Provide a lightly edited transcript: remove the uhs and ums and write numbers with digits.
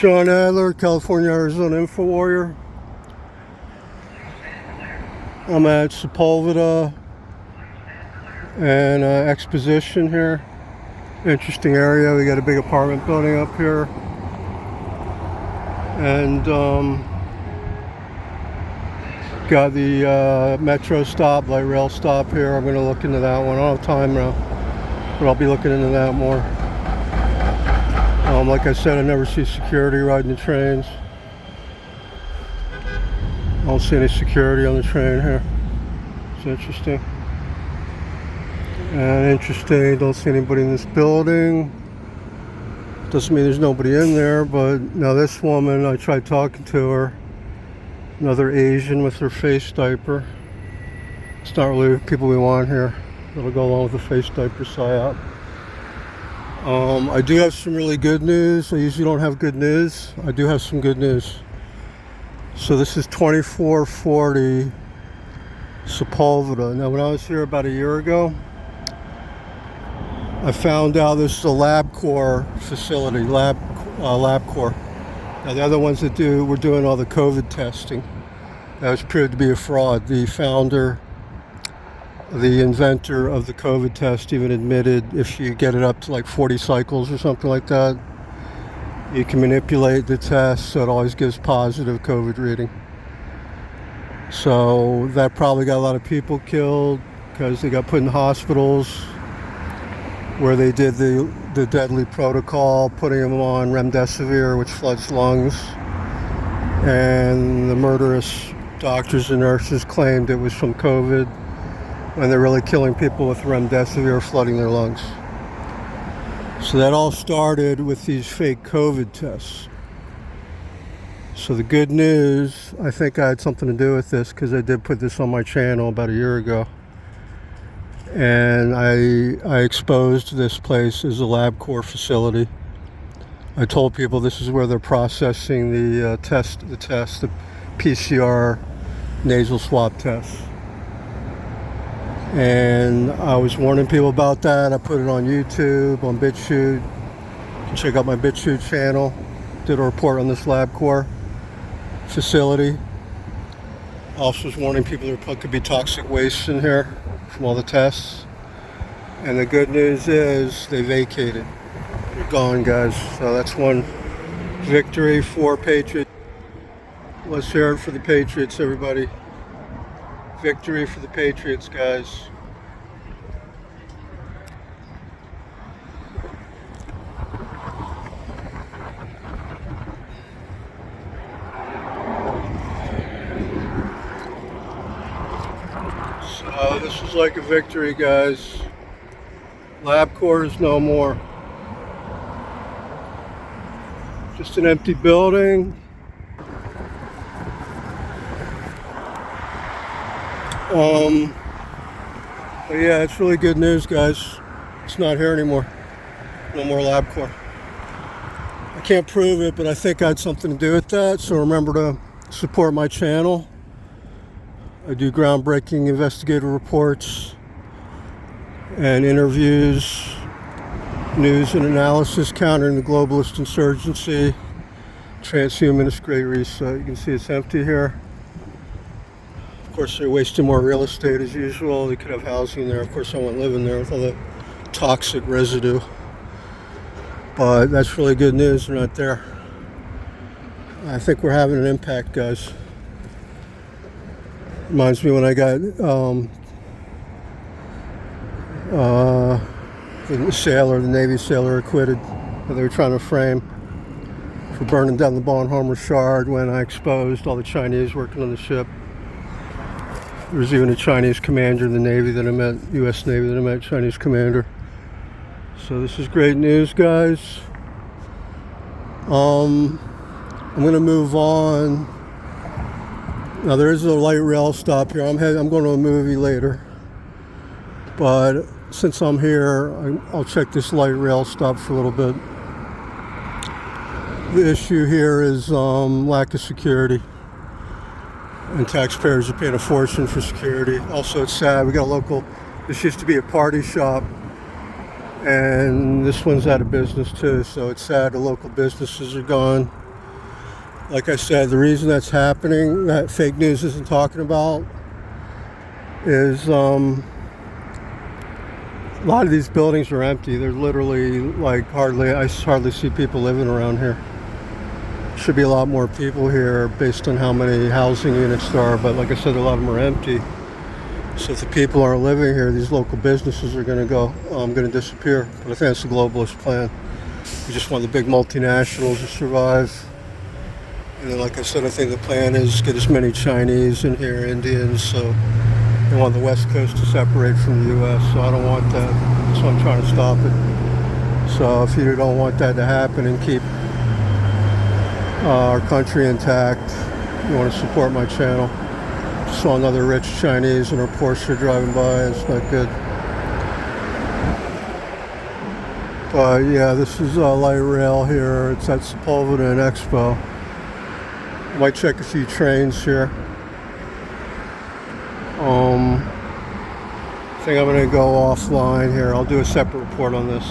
John Adler, California, Arizona Info Warrior. I'm at Sepulveda and Exposition here. Interesting area. We got a big apartment building up here. And got the metro stop, light rail stop here. I'm going to look into that one. I don't have time now, but I'll be looking into that more. Like I said, I never see security riding the trains. I don't see any security on the train here. It's interesting. Don't see anybody in this building. Doesn't mean there's nobody in there, but now this woman, I tried talking to her. Another Asian with her face diaper. It's not really people we want here. It'll go along with the face diaper psyop. I do have some really good news. I usually don't have good news. I do have some good news. So this is 2440 Sepulveda. Now when I was here about a year ago, I found out this is a Labcorp facility, Labcorp. Now the other ones that were doing all the COVID testing. That was proved to be a fraud. The founder, the inventor of the COVID test even admitted if you get it up to like 40 cycles or something like that, you can manipulate the test so it always gives positive COVID reading. So that probably got a lot of people killed because they got put in hospitals where they did the deadly protocol, putting them on remdesivir, which floods lungs. And the murderous doctors and nurses claimed it was from COVID, when they're really killing people with remdesivir, flooding their lungs. So that all started with these fake COVID tests. So the good news, I think I had something to do with this because I did put this on my channel about a year ago. And I exposed this place as a Labcorp facility. I told people this is where they're processing the PCR nasal swab test. And I was warning people about that. I put it on YouTube, on BitChute. You can check out my BitChute channel. Did a report on this Labcorp facility. Also was warning people there could be toxic waste in here from all the tests. And the good news is they vacated. They're gone, guys. So that's one victory for Patriots. Let's hear it for the Patriots, everybody. Victory for the Patriots, guys. So this is like a victory, guys. Labcorp is no more. Just an empty building. But yeah, it's really good news, guys. It's not here anymore. No more Labcorp. I can't prove it, but I think I had something to do with that. So remember to support my channel. I do groundbreaking investigative reports and interviews, news and analysis countering the globalist insurgency, transhumanist great reset. You can see it's empty here. Of course, they're wasting more real estate as usual. They could have housing there. Of course, I won't live in there with all the toxic residue. But that's really good news. They're not there. I think we're having an impact, guys. Reminds me when I got the Navy sailor acquitted that they were trying to frame for burning down the Bonhoeffer Shard when I exposed all the Chinese working on the ship. There was even a Chinese commander in the Navy that I met, U.S. Navy that I met, Chinese commander. So this is great news, guys. I'm going to move on. Now there is a light rail stop here. I'm going to a movie later. But since I'm here, I'll check this light rail stop for a little bit. The issue here is lack of security. And taxpayers are paying a fortune for security. Also, it's sad. We got this used to be a party shop. And this one's out of business too. So it's sad the local businesses are gone. like I said, the reason that's happening, that fake news isn't talking about, is a lot of these buildings are empty. They're literally like I hardly see people living around here. Should be a lot more people here based on how many housing units there are, but like I said, a lot of them are empty. So if the people aren't living here, these local businesses are going to disappear. But I think that's the globalist plan. We just want the big multinationals to survive. And then, like I said, I think the plan is get as many Chinese in here, Indians, so they want the West Coast to separate from the U.S., so I don't want that. So I'm trying to stop it. So if you don't want that to happen and keep our country intact, you want to support my channel. Saw another rich Chinese in her Porsche driving by. It's not good. But yeah, this is light rail here. It's at Sepulveda and Expo. Might check a few trains here. I think I'm going to go offline here. I'll do a separate report on this.